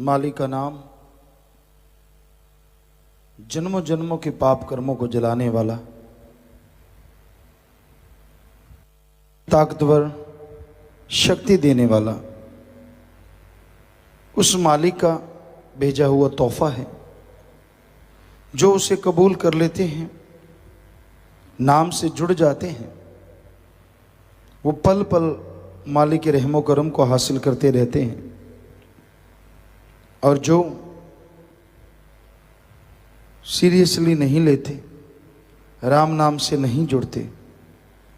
मालिक का नाम जन्मों जन्मों के पाप कर्मों को जलाने वाला, ताकतवर, शक्ति देने वाला, उस मालिक का भेजा हुआ तोहफा है। जो उसे कबूल कर लेते हैं, नाम से जुड़ जाते हैं, वो पल पल मालिक के रहमो करम को हासिल करते रहते हैं। और जो सीरियसली नहीं लेते, राम नाम से नहीं जुड़ते,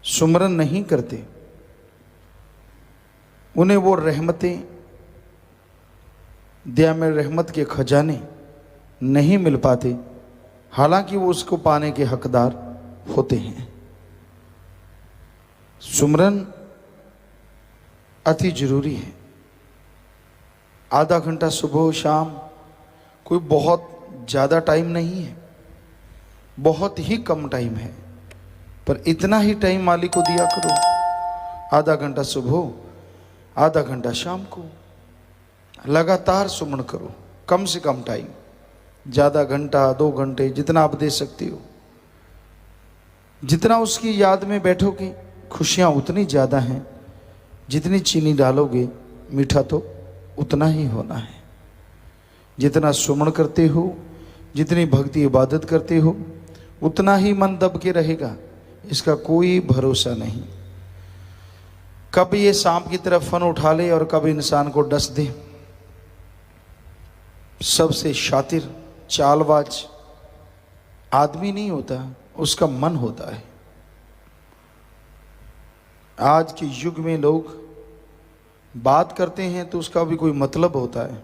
सुमरन नहीं करते, उन्हें वो रहमतें, दया में रहमत के खजाने नहीं मिल पाते, हालांकि वो उसको पाने के हकदार होते हैं। सुमरन अति जरूरी है। आधा घंटा सुबह शाम कोई बहुत ज़्यादा टाइम नहीं है, बहुत ही कम टाइम है, पर इतना ही टाइम मालिक को दिया करो। आधा घंटा सुबह, आधा घंटा शाम को, लगातार सुमन करो। कम से कम टाइम, ज़्यादा घंटा 2 घंटे, जितना आप दे सकते हो। जितना उसकी याद में बैठोगे, खुशियाँ उतनी ज़्यादा हैं। जितनी चीनी डालोगे, मीठा तो उतना ही होना है। जितना सुमन करते हो, जितनी भक्ति इबादत करते हो, उतना ही मन दब के रहेगा। इसका कोई भरोसा नहीं। कब ये सांप की तरफ फन उठा ले और कब इंसान को डस दे। सबसे शातिर, चालबाज आदमी नहीं होता, उसका मन होता है। आज के युग में लोग बात करते हैं तो उसका भी कोई मतलब होता है।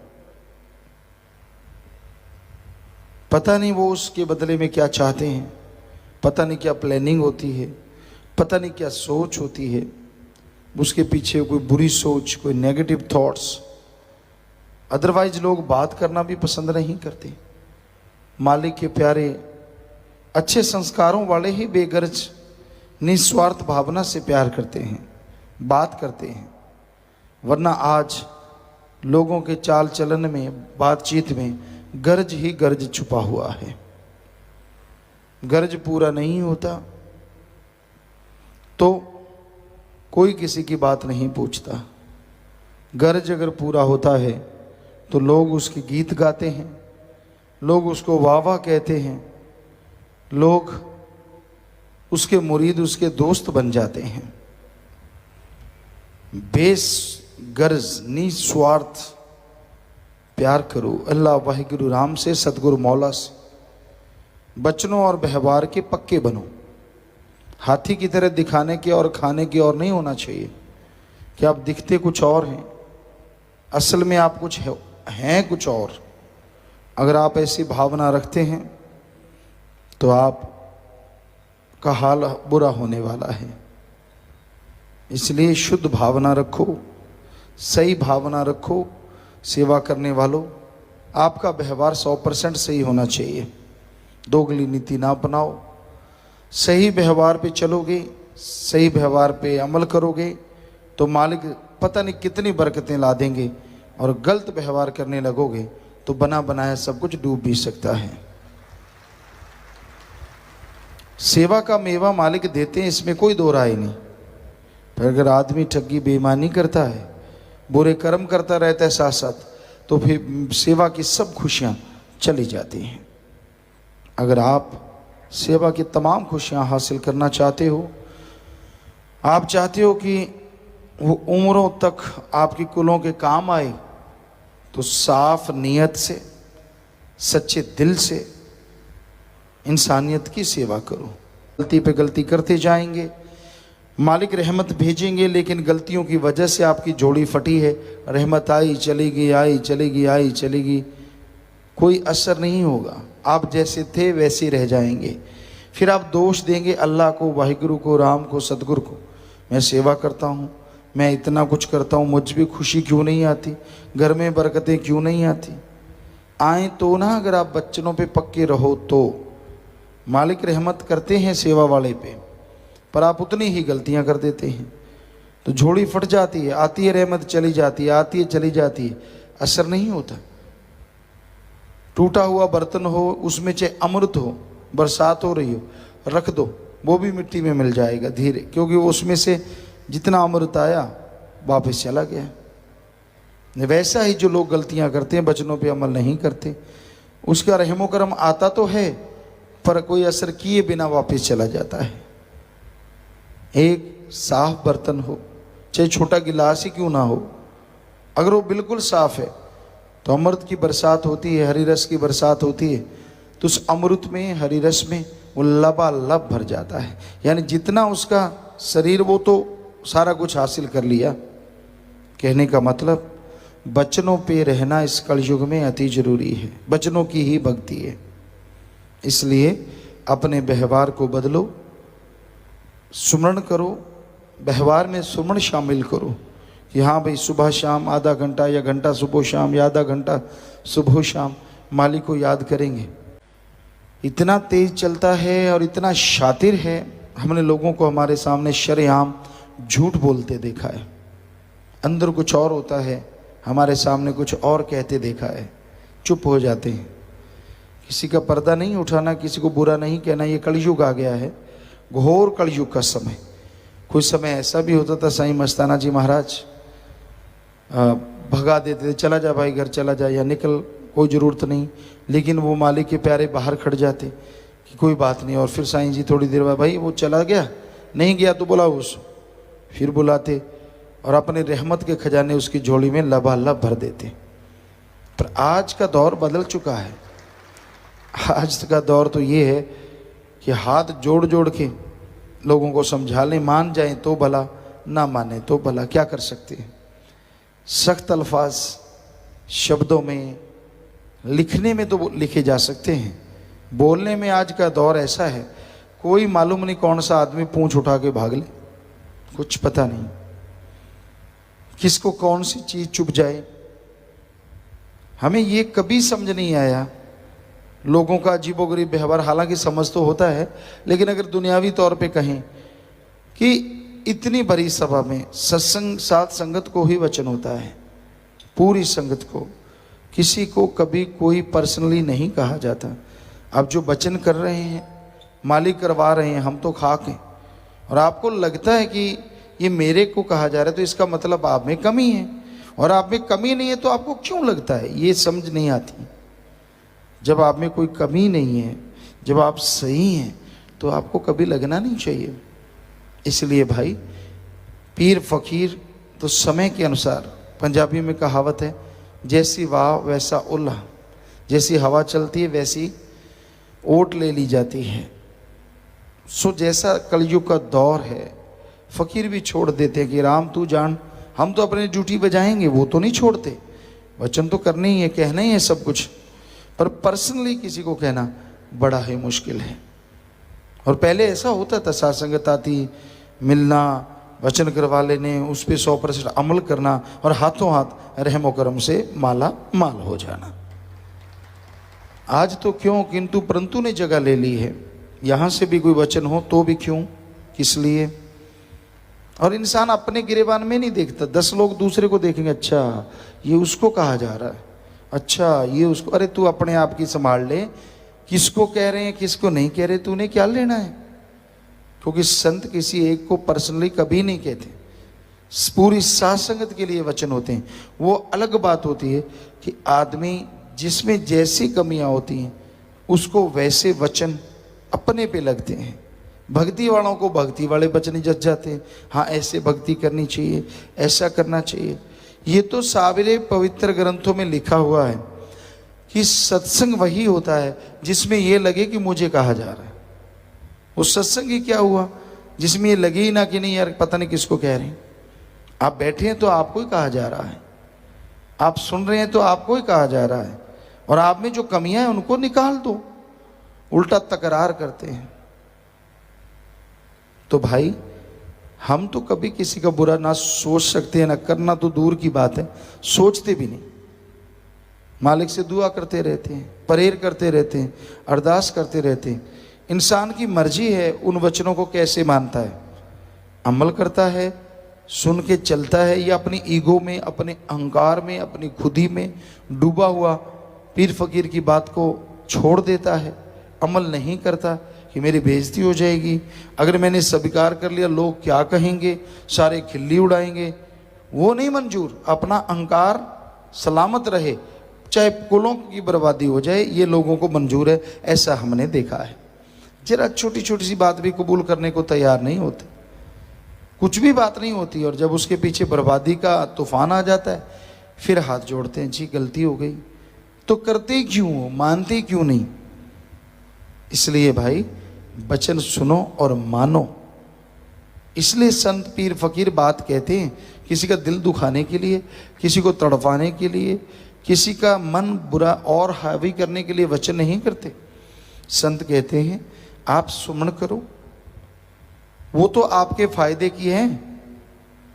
पता नहीं वो उसके बदले में क्या चाहते हैं, पता नहीं क्या प्लानिंग होती है, पता नहीं क्या सोच होती है। उसके पीछे कोई बुरी सोच, कोई नेगेटिव थॉट्स। अदरवाइज लोग बात करना भी पसंद नहीं करते। मालिक के प्यारे, अच्छे संस्कारों वाले ही बेगर्ज, निस्वार्थ भावना से प्यार करते हैं, बात करते हैं। वरना आज लोगों के चाल चलन में, बातचीत में गर्ज ही गर्ज छुपा हुआ है। गर्ज पूरा नहीं होता तो कोई किसी की बात नहीं पूछता। गर्ज अगर पूरा होता है तो लोग उसके गीत गाते हैं, लोग उसको वाह वाह कहते हैं, लोग उसके मुरीद, उसके दोस्त बन जाते हैं। बेगर्ज, निस्वार्थ प्यार करो। अल्लाह वाहिगुरु राम से, सतगुरु मौला से। बचनों और व्यवहार के पक्के बनो। हाथी की तरह दिखाने के और खाने की और नहीं होना चाहिए कि आप दिखते कुछ और हैं, असल में आप कुछ हैं कुछ और। अगर आप ऐसी भावना रखते हैं तो आप का हाल बुरा होने वाला है। इसलिए शुद्ध भावना रखो, सही भावना रखो। सेवा करने वालों, आपका व्यवहार 100% सही होना चाहिए। दोगली नीति ना अपनाओ। सही व्यवहार पे चलोगे, सही व्यवहार पे अमल करोगे तो मालिक पता नहीं कितनी बरकतें ला देंगे। और गलत व्यवहार करने लगोगे तो बना बनाया सब कुछ डूब भी सकता है। सेवा का मेवा मालिक देते हैं, इसमें कोई दो राय नहीं। पर अगर आदमी ठगी बेईमानी करता है, बुरे कर्म करता रहता है साथ साथ, तो फिर सेवा की सब खुशियां चली जाती हैं। अगर आप सेवा की तमाम खुशियां हासिल करना चाहते हो, आप चाहते हो कि वो उम्रों तक आपकी कुलों के काम आए, तो साफ नियत से, सच्चे दिल से इंसानियत की सेवा करो। गलती पे गलती करते जाएंगे, मालिक रहमत भेजेंगे, लेकिन गलतियों की वजह से आपकी जोड़ी फटी है। रहमत आई चलेगी, आई चलेगी, आई चलेगी, कोई असर नहीं होगा। आप जैसे थे वैसे रह जाएंगे। फिर आप दोष देंगे अल्लाह को, वाहिगुरु को, राम को, सतगुरु को। मैं सेवा करता हूँ, मैं इतना कुछ करता हूँ, मुझ भी खुशी क्यों नहीं आती, घर में बरकतें क्यों नहीं आती। आए तो ना, अगर आप बच्चनों पे पक्के रहो तो। मालिक रहमत करते हैं सेवा वाले पे, पर आप उतनी ही गलतियां कर देते हैं तो झोली फट जाती है। आती है रहमत, चली जाती है, आती है चली जाती है, असर नहीं होता। टूटा हुआ बर्तन हो, उसमें चाहे अमृत हो, बरसात हो रही हो, रख दो, वो भी मिट्टी में मिल जाएगा धीरे, क्योंकि उसमें से जितना अमृत आया वापस चला गया। वैसा ही जो लोग गलतियां करते हैं, वचनों पे अमल नहीं करते, उसका रहमो करम आता तो है पर कोई असर किए बिना वापस चला जाता है। एक साफ बर्तन हो, चाहे छोटा गिलास ही क्यों ना हो, अगर वो बिल्कुल साफ है तो अमृत की बरसात होती है, हरी रस की बरसात होती है, तो उस अमृत में, हरी रस में वो लबालब भर जाता है। यानी जितना उसका शरीर, वो तो सारा कुछ हासिल कर लिया। कहने का मतलब बचनों पे रहना इस कलयुग में अति जरूरी है, बचनों की ही भक्ति है। इसलिए अपने व्यवहार को बदलो, सुमरण करो, व्यवहार में सुमरण शामिल करो कि हाँ भाई सुबह शाम आधा घंटा या घंटा सुबह शाम या आधा घंटा सुबह शाम मालिक को याद करेंगे। इतना तेज चलता है और इतना शातिर है, हमने लोगों को हमारे सामने शरेआम झूठ बोलते देखा है। अंदर कुछ और होता है, हमारे सामने कुछ और कहते देखा है, चुप हो जाते हैं। किसी का पर्दा नहीं उठाना, किसी को बुरा नहीं कहना। ये कलयुग आ गया है, घोर कलयुग का समय। कुछ समय ऐसा भी होता था, साईं मस्ताना जी महाराज भगा देते थे, चला जा भाई घर चला जा, या निकल, कोई ज़रूरत नहीं। लेकिन वो मालिक के प्यारे बाहर खड़ जाते कि कोई बात नहीं। और फिर साईं जी थोड़ी देर बाद, भाई वो चला गया, नहीं गया तो बुलाओ उसको। फिर बुलाते और अपने रहमत के खजाने उसकी झोली में लबालब भर देते। पर आज का दौर बदल चुका है। आज का दौर तो ये है कि हाथ जोड़ जोड़ के लोगों को समझा लें, मान जाएं तो भला, ना माने तो भला, क्या कर सकते हैं। सख्त अल्फाज शब्दों में, लिखने में तो लिखे जा सकते हैं, बोलने में आज का दौर ऐसा है, कोई मालूम नहीं कौन सा आदमी पूंछ उठा के भाग ले, कुछ पता नहीं किसको कौन सी चीज चुप जाए। हमें ये कभी समझ नहीं आया लोगों का अजीबोगरीब व्यवहार। हालांकि समझ तो होता है, लेकिन अगर दुनियावी तौर पे कहें कि इतनी बड़ी सभा में सत्संग, साथ संगत को ही वचन होता है, पूरी संगत को, किसी को कभी कोई पर्सनली नहीं कहा जाता। अब जो वचन कर रहे हैं मालिक करवा रहे हैं, हम तो खाक हैं, और आपको लगता है कि ये मेरे को कहा जा रहा है, तो इसका मतलब आप में कमी है। और आप में कमी नहीं है तो आपको क्यों लगता है, ये समझ नहीं आती। जब आप में कोई कमी नहीं है, जब आप सही हैं, तो आपको कभी लगना नहीं चाहिए। इसलिए भाई, पीर फकीर तो समय के अनुसार, पंजाबी में कहावत है, जैसी वाह वैसा उल्लाह, जैसी हवा चलती है वैसी ओट ले ली जाती है। सो जैसा कलयुग का दौर है, फकीर भी छोड़ देते हैं कि राम तू जान, हम तो अपनी ड्यूटी बजाएंगे, वो तो नहीं छोड़ते। वचन तो करने ही है, कहना ही है सब कुछ, पर पर्सनली किसी को कहना बड़ा ही मुश्किल है। और पहले ऐसा होता था, सात्संगत आती, मिलना, वचन करवा लेने, उस पर 100% अमल करना और हाथों हाथ रहमो करम से माला माल हो जाना। आज तो क्यों किंतु परंतु ने जगह ले ली है। यहाँ से भी कोई वचन हो तो भी क्यों, किस लिए। और इंसान अपने गिरेबान में नहीं देखता, 10 लोग दूसरे को देखेंगे, अच्छा ये उसको कहा जा रहा है, अच्छा ये उसको, अरे तू अपने आप की संभाल ले, किसको कह रहे हैं किसको नहीं कह रहे, तूने क्या लेना है। क्योंकि संत किसी एक को पर्सनली कभी नहीं कहते, पूरी साथ संगत के लिए वचन होते हैं। वो अलग बात होती है कि आदमी जिसमें जैसी कमियां होती हैं उसको वैसे वचन अपने पे लगते हैं। भक्ति वालों को भक्ति वाले वचन जच जाते हैं, हाँ ऐसे भक्ति करनी चाहिए, ऐसा करना चाहिए। ये तो सारे पवित्र ग्रंथों में लिखा हुआ है कि सत्संग वही होता है जिसमें ये लगे कि मुझे कहा जा रहा है। उस सत्संग ही क्या हुआ जिसमें ये लगे ही ना कि नहीं यार पता नहीं किसको कह रहे हैं। आप बैठे हैं तो आपको ही कहा जा रहा है, आप सुन रहे हैं तो आपको ही कहा जा रहा है, और आप में जो कमियां हैं उनको निकाल दो। उल्टा तकरार करते हैं। तो भाई हम तो कभी किसी का बुरा ना सोच सकते हैं, ना करना तो दूर की बात है, सोचते भी नहीं। मालिक से दुआ करते रहते हैं, प्रेयर करते रहते हैं, अरदास करते रहते हैं। इंसान की मर्जी है उन वचनों को कैसे मानता है, अमल करता है, सुन के चलता है, या अपनी ईगो में, अपने अहंकार में, अपनी खुदी में डूबा हुआ पीर फकीर की बात को छोड़ देता है, अमल नहीं करता कि मेरी बेइज्जती हो जाएगी, अगर मैंने स्वीकार कर लिया लोग क्या कहेंगे, सारे खिल्ली उड़ाएंगे, वो नहीं मंजूर। अपना अहंकार सलामत रहे, चाहे कुलों की बर्बादी हो जाए, ये लोगों को मंजूर है। ऐसा हमने देखा है। जरा छोटी छोटी सी बात भी कबूल करने को तैयार नहीं होते, कुछ भी बात नहीं होती, और जब उसके पीछे बर्बादी का तूफान आ जाता है फिर हाथ जोड़ते हैं, जी गलती हो गई। तो करते क्यों हो, मानते क्यों नहीं? इसलिए भाई वचन सुनो और मानो। इसलिए संत पीर फकीर बात कहते हैं, किसी का दिल दुखाने के लिए, किसी को तड़पाने के लिए, किसी का मन बुरा और हावी करने के लिए वचन नहीं करते। संत कहते हैं आप सुमन करो, वो तो आपके फायदे की है,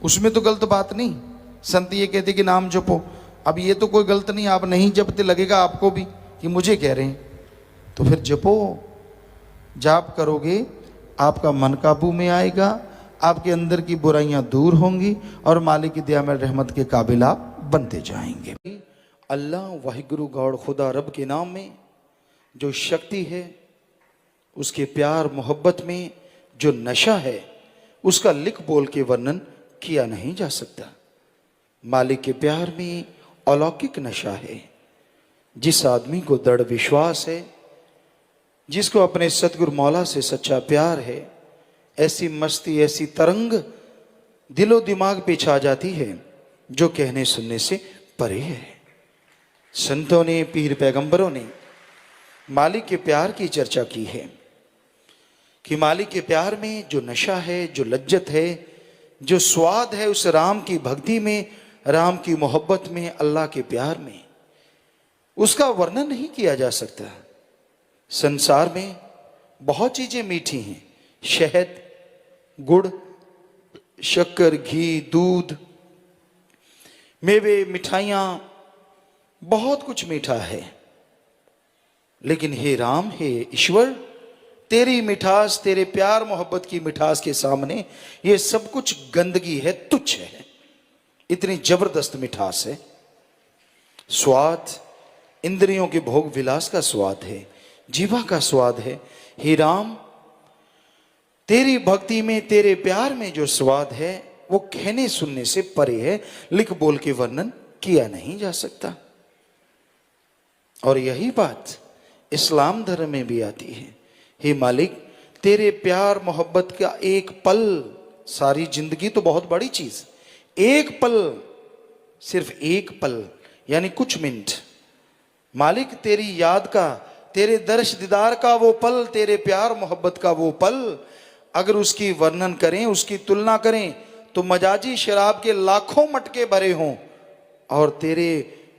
उसमें तो गलत बात नहीं। संत ये कहते कि नाम जपो, अब ये तो कोई गलत नहीं, आप नहीं जपते लगेगा आपको भी कि मुझे कह रहे हैं, तो फिर जपो। जाप करोगे आपका मन काबू में आएगा, आपके अंदर की बुराइयां दूर होंगी और मालिक की दया में रहमत के काबिल आप बनते जाएंगे। अल्लाह वाहिगुरु गौड़ खुदा रब के नाम में जो शक्ति है, उसके प्यार मोहब्बत में जो नशा है, उसका लिख बोल के वर्णन किया नहीं जा सकता। मालिक के प्यार में अलौकिक नशा है। जिस आदमी को दृढ़ विश्वास है, जिसको अपने सतगुरु मौला से सच्चा प्यार है, ऐसी मस्ती, ऐसी तरंग दिलो दिमाग पे छा जाती है जो कहने सुनने से परे है। संतों ने, पीर पैगंबरों ने मालिक के प्यार की चर्चा की है कि मालिक के प्यार में जो नशा है, जो लज्जत है, जो स्वाद है उस राम की भक्ति में, राम की मोहब्बत में, अल्लाह के प्यार में, उसका वर्णन नहीं किया जा सकता। संसार में बहुत चीजें मीठी हैं, शहद, गुड़, शक्कर, घी, दूध, मेवे, मिठाइयां, बहुत कुछ मीठा है। लेकिन हे राम, हे ईश्वर, तेरी मिठास, तेरे प्यार मोहब्बत की मिठास के सामने ये सब कुछ गंदगी है, तुच्छ है। इतनी जबरदस्त मिठास है। स्वाद इंद्रियों के भोग विलास का स्वाद है, जीवा का स्वाद है। हे राम, तेरी भक्ति में, तेरे प्यार में जो स्वाद है वो कहने सुनने से परे है, लिख बोल के वर्णन किया नहीं जा सकता। और यही बात इस्लाम धर्म में भी आती है। हे मालिक, तेरे प्यार मोहब्बत का एक पल, सारी जिंदगी तो बहुत बड़ी चीज, एक पल, सिर्फ एक पल यानी कुछ मिनट, मालिक तेरी याद का, तेरे दर्श दीदार का वो पल, तेरे प्यार मोहब्बत का वो पल, अगर उसकी वर्णन करें, उसकी तुलना करें तो मजाजी शराब के लाखों मटके भरे हों और तेरे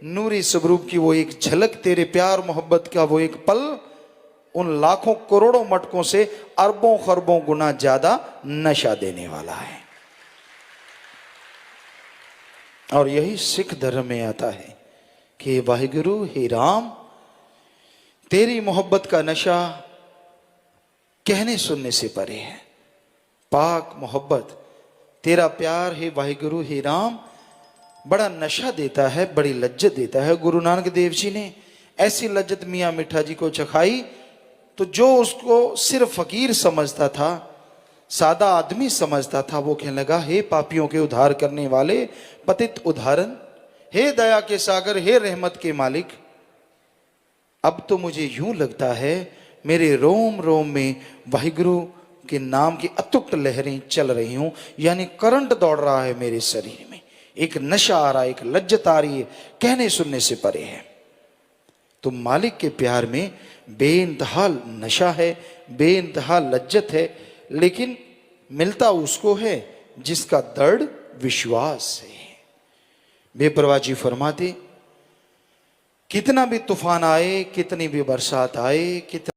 नूरी स्वरूप की वो एक झलक, तेरे प्यार मोहब्बत का वो एक पल, उन लाखों करोड़ों मटकों से अरबों खरबों गुना ज्यादा नशा देने वाला है। और यही सिख धर्म में आता है कि वाहिगुरु, हे राम, तेरी मोहब्बत का नशा कहने सुनने से परे है। पाक मोहब्बत, तेरा प्यार है वाहिगुरु, हे राम, बड़ा नशा देता है, बड़ी लज्जत देता है। गुरु नानक देव जी ने ऐसी लज्जत मियाँ मिठा जी को चखाई तो जो उसको सिर्फ फकीर समझता था, सादा आदमी समझता था, वो कहने लगा, हे पापियों के उद्धार करने वाले, पतित उद्धारण, हे दया के सागर, हे रहमत के मालिक, अब तो मुझे यूं लगता है मेरे रोम रोम में वाहिगुरु के नाम की अतुट लहरें चल रही हूं, यानी करंट दौड़ रहा है मेरे शरीर में, एक नशा आ रहा है, एक लज्जत आ रही है, कहने सुनने से परे है। तो मालिक के प्यार में बेइंतहा नशा है, बेइंतहा लज्जत है, लेकिन मिलता उसको है जिसका दृढ़ विश्वास है। बेपरवाह जी फरमाते, कितना भी तूफान आए, कितनी भी बरसात आए, कितना